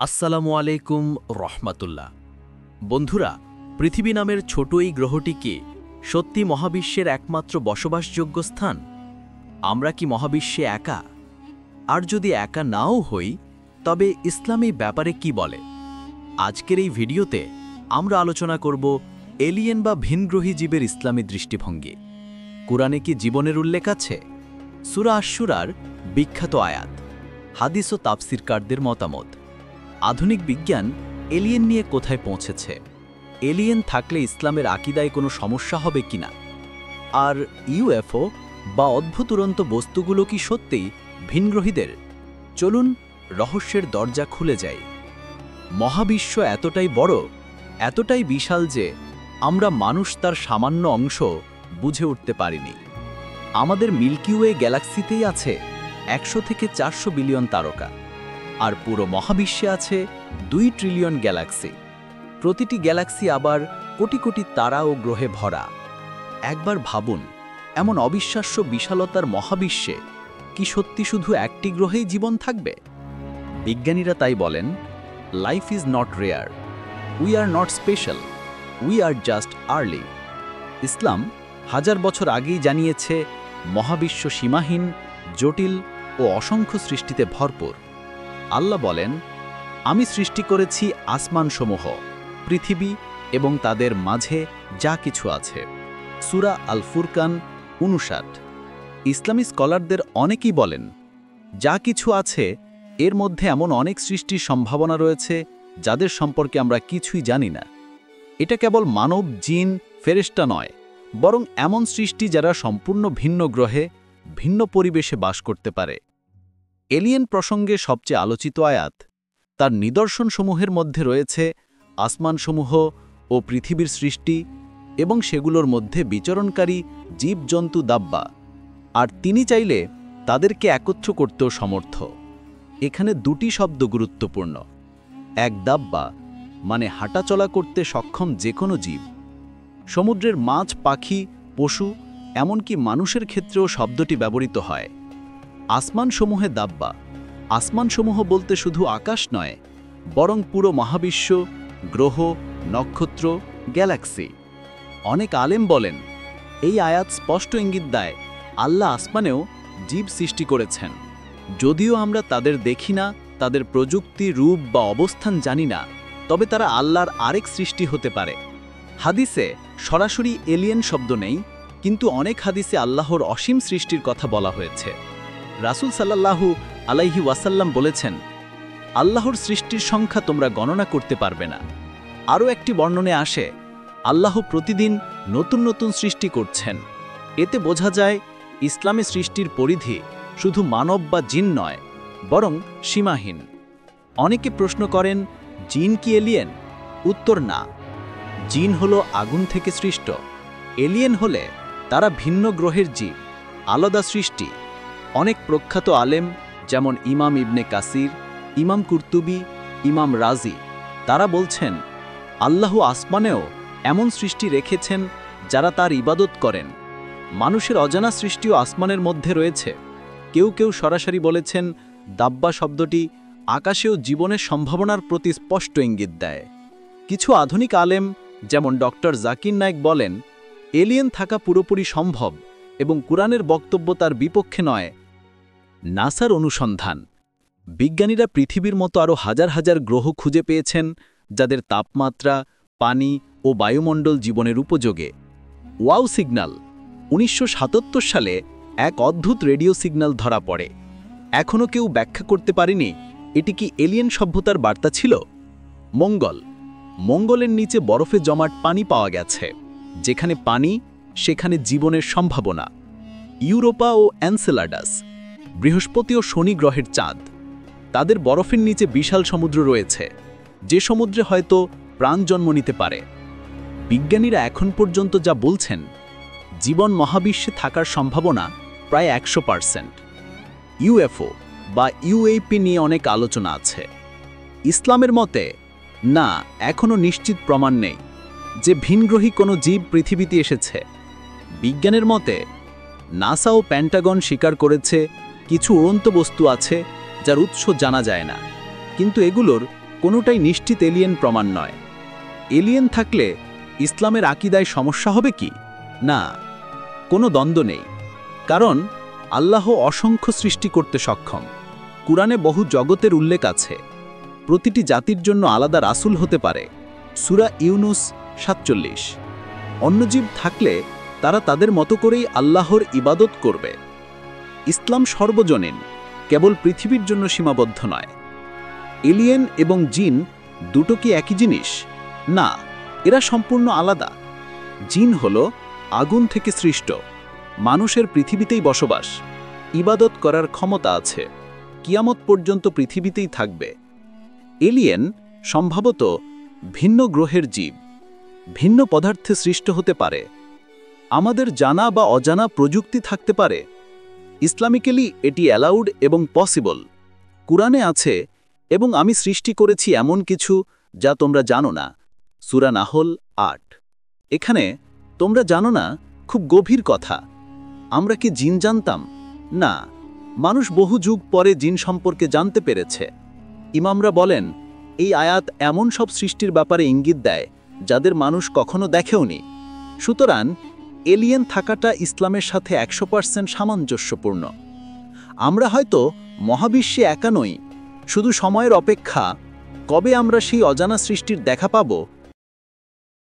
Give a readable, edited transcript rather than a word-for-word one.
আসসালামু আলাইকুম রহমাতুল্লাহ। বন্ধুরা, পৃথিবী নামের ছোট এই গ্রহটি কি সত্যি মহাবিশ্বের একমাত্র বসবাসযোগ্য স্থান? আমরা কি মহাবিশ্বে একা? আর যদি একা নাও হই, তবে ইসলাম এই ব্যাপারে কি বলে? আজকের এই ভিডিওতে আমরা আলোচনা করব এলিয়েন বা ভিনগ্রহী জীবের ইসলামী দৃষ্টিভঙ্গি। কুরআনে কি জীবনের উল্লেখ আছে? সূরা আশ-শূরার বিখ্যাত আয়াত, হাদিস ও তাফসীরকারদের মতামত। আধুনিক বিজ্ঞান এলিয়েন নিয়ে কোথায় পৌঁছেছে? এলিয়েন থাকলে ইসলামের আকীদায় কোনো সমস্যা হবে কিনা? আর ইউএফও বা অদ্ভুত উড়ন্ত বস্তুগুলো কি সত্যিই ভিনগ্রহীদের? চলুন রহস্যের দরজা খুলে যায়। মহাবিশ্ব এতটাই বড়, এতটাই বিশাল যে আমরা মানুষ তার সামান্য অংশ বুঝে উঠতে পারিনি। আমাদের মিল্কি ওয়ে গ্যালাক্সিতেই আছে 100 থেকে 400 বিলিয়ন তারকা, আর পুরো মহাবিশ্বে আছে 2 ট্রিলিয়ন গ্যালাক্সি। প্রতিটি গ্যালাক্সি আবার কোটি কোটি তারা ও গ্রহে ভরা। একবার ভাবুন, এমন অবিশ্বাস্য বিশালতার মহাবিশ্বে কি সত্যি শুধু একটি গ্রহেই জীবন থাকবে? বিজ্ঞানীরা তাই বলেন, life is not rare, we are not special, we are just early. Islam হাজার বছর আগেই জানিয়েছে মহাবিশ্ব সীমাহীন, জটিল ও অসংখ্য সৃষ্টিতে ভরপুর। আল্লাহ বলেন, আমি সৃষ্টি করেছি আসমানসমূহ, পৃথিবী এবং তাদের মাঝে যা কিছু আছে। সূরা আল ফুরকান ৫৯। ইসলামী স্কলারদের অনেকেই বলেন, যা কিছু আছে এর মধ্যে এমন অনেক সৃষ্টির সম্ভাবনা রয়েছে যাদের সম্পর্কে আমরা কিছুই জানি না। এটা কেবল মানব, জিন, ফেরেশতা নয়, বরং এমন সৃষ্টি যারা সম্পূর্ণ ভিন্ন গ্রহে, ভিন্ন পরিবেশে বাস করতে পারে। এলিয়েন প্রসঙ্গে সবচেয়ে আলোচিত আয়াত, তার নিদর্শনসমূহের মধ্যে রয়েছে আসমানসমূহ ও পৃথিবীর সৃষ্টি এবং সেগুলোর মধ্যে বিচরণকারী জীবজন্তু, দাব্বা। আর তিনি চাইলে তাদেরকে একত্র করতেও সমর্থ। এখানে দুটি শব্দ গুরুত্বপূর্ণ। এক, দাব্বা মানে হাঁটাচলা করতে সক্ষম যে কোনো জীব। সমুদ্রের মাছ, পাখি, পশু, এমনকি মানুষের ক্ষেত্রেও শব্দটি ব্যবহৃত হয়। আসমানসমূহে দাব্বা, আসমানসমূহ বলতে শুধু আকাশ নয়, বরং পুরো মহাবিশ্ব, গ্রহ, নক্ষত্র, গ্যালাক্সি। অনেক আলেম বলেন, এই আয়াত স্পষ্ট ইঙ্গিত দেয় আল্লাহ আসমানেও জীব সৃষ্টি করেছেন। যদিও আমরা তাদের দেখি না, তাদের প্রযুক্তি, রূপ বা অবস্থান জানি না, তবে তারা আল্লাহর আরেক সৃষ্টি হতে পারে। হাদিসে সরাসরি এলিয়েন শব্দ নেই, কিন্তু অনেক হাদিসে আল্লাহর অসীম সৃষ্টির কথা বলা হয়েছে। রাসূল সাল্লাল্লাহু আলাইহি ওয়াসাল্লাম বলেছেন, আল্লাহর সৃষ্টির সংখ্যা তোমরা গণনা করতে পারবে না। আরও একটি বর্ণনে আসে, আল্লাহ প্রতিদিন নতুন নতুন সৃষ্টি করছেন। এতে বোঝা যায় ইসলামে সৃষ্টির পরিধি শুধু মানব বা জিন নয়, বরং সীমাহীন। অনেকে প্রশ্ন করেন, জিন কি এলিয়েন? উত্তর না। জিন হলো আগুন থেকে সৃষ্ট, এলিয়েন হলে তারা ভিন্ন গ্রহের জীব, আলাদা সৃষ্টি। অনেক প্রখ্যাত আলেম যেমন ইমাম ইবনে কাসির, ইমাম কুরতুবী, ইমাম রাজি, তারা বলছেন আল্লাহ আসমানেও এমন সৃষ্টি রেখেছেন যারা তার ইবাদত করেন। মানুষের অজানা সৃষ্টিও আসমানের মধ্যে রয়েছে। কেউ কেউ সরাসরি বলেছেন দাব্বা শব্দটি আকাশেও জীবনের সম্ভাবনার প্রতি স্পষ্ট ইঙ্গিত দেয়। কিছু আধুনিক আলেম যেমন ডক্টর জাকির নায়েক বলেন, এলিয়েন থাকা পুরোপুরি সম্ভব এবং কুরআনের বক্তব্য তার বিপক্ষে নয়। নাসার অনুসন্ধান, বিজ্ঞানীরা পৃথিবীর মতো আরও হাজার হাজার গ্রহ খুঁজে পেয়েছেন যাদের তাপমাত্রা, পানি ও বায়ুমণ্ডল জীবনের উপযোগে। ওয়াও সিগন্যাল, ১৯৭৭ সালে এক অদ্ভুত রেডিও সিগন্যাল ধরা পড়ে। এখনও কেউ ব্যাখ্যা করতে পারেনি এটি কি এলিয়েন সভ্যতার বার্তা ছিল। মঙ্গল, মঙ্গলের নিচে বরফে জমাট পানি পাওয়া গেছে। যেখানে পানি, সেখানে জীবনের সম্ভাবনা। ইউরোপা ও এনসেলাডাস, বৃহস্পতি ও শনি গ্রহের চাঁদ। তাদের বরফের নিচে বিশাল সমুদ্র রয়েছে, যে সমুদ্রে হয়তো প্রাণ জন্ম নিতে পারে। বিজ্ঞানীরা এখন পর্যন্ত যা বলছেন, জীবন মহাবিশ্বে থাকার সম্ভাবনা প্রায় ১০০%। ইউএফও বা ইউএপি নিয়ে অনেক আলোচনা আছে। ইসলামের মতে না, এখনও নিশ্চিত প্রমাণ নেই যে ভিনগ্রহী কোনো জীব পৃথিবীতে এসেছে। বিজ্ঞানের মতে নাসা ও পেন্টাগন স্বীকার করেছে কিছু উড়ন্ত বস্তু আছে যার উৎস জানা যায় না, কিন্তু এগুলোর কোনোটাই নিশ্চিত এলিয়েন প্রমাণ নয়। এলিয়েন থাকলে ইসলামের আকীদায় সমস্যা হবে কি? না, কোনো দ্বন্দ্ব নেই। কারণ আল্লাহ অসংখ্য সৃষ্টি করতে সক্ষম। কুরআনে বহু জগতের উল্লেখ আছে। প্রতিটি জাতির জন্য আলাদা রাসূল হতে পারে। সূরা ইউনুস ৪৭। অন্য জীব থাকলে তারা তাদের মতো করেই আল্লাহর ইবাদত করবে। ইসলাম সর্বজনীন, কেবল পৃথিবীর জন্য সীমাবদ্ধ নয়। এলিয়েন এবং জিন দুটো কি একই জিনিস? না, এরা সম্পূর্ণ আলাদা। জিন হল আগুন থেকে সৃষ্ট, মানুষের পৃথিবীতেই বসবাস, ইবাদত করার ক্ষমতা আছে, কিয়ামত পর্যন্ত পৃথিবীতেই থাকবে। এলিয়েন সম্ভবত ভিন্ন গ্রহের জীব, ভিন্ন পদার্থে সৃষ্ট হতে পারে। আমাদের জানা বা অজানা প্রযুক্তি থাকতে পারে। ইসলামিক্যালি এটি অ্যালাউড এবং পসিবল। কুরআনে আছে, এবং আমি সৃষ্টি করেছি এমন কিছু যা তোমরা জানো না। সূরা নাহল ৮। এখানে তোমরা জানো না খুব গভীর কথা। আমরা কি জিন জানতাম? না, মানুষ বহু যুগ পরে জিন সম্পর্কে জানতে পেরেছে। ইমামরা বলেন, এই আয়াত এমন সব সৃষ্টির ব্যাপারে ইঙ্গিত দেয় যাদের মানুষ কখনো দেখেওনি। সুতরাং এলিয়েন থাকাটা ইসলামের সাথে ১০০% সামঞ্জস্যপূর্ণ। আমরা হয়তো মহাবিশ্বে একা নই, শুধু সময়ের অপেক্ষা, কবে আমরা সেই অজানা সৃষ্টির দেখা পাব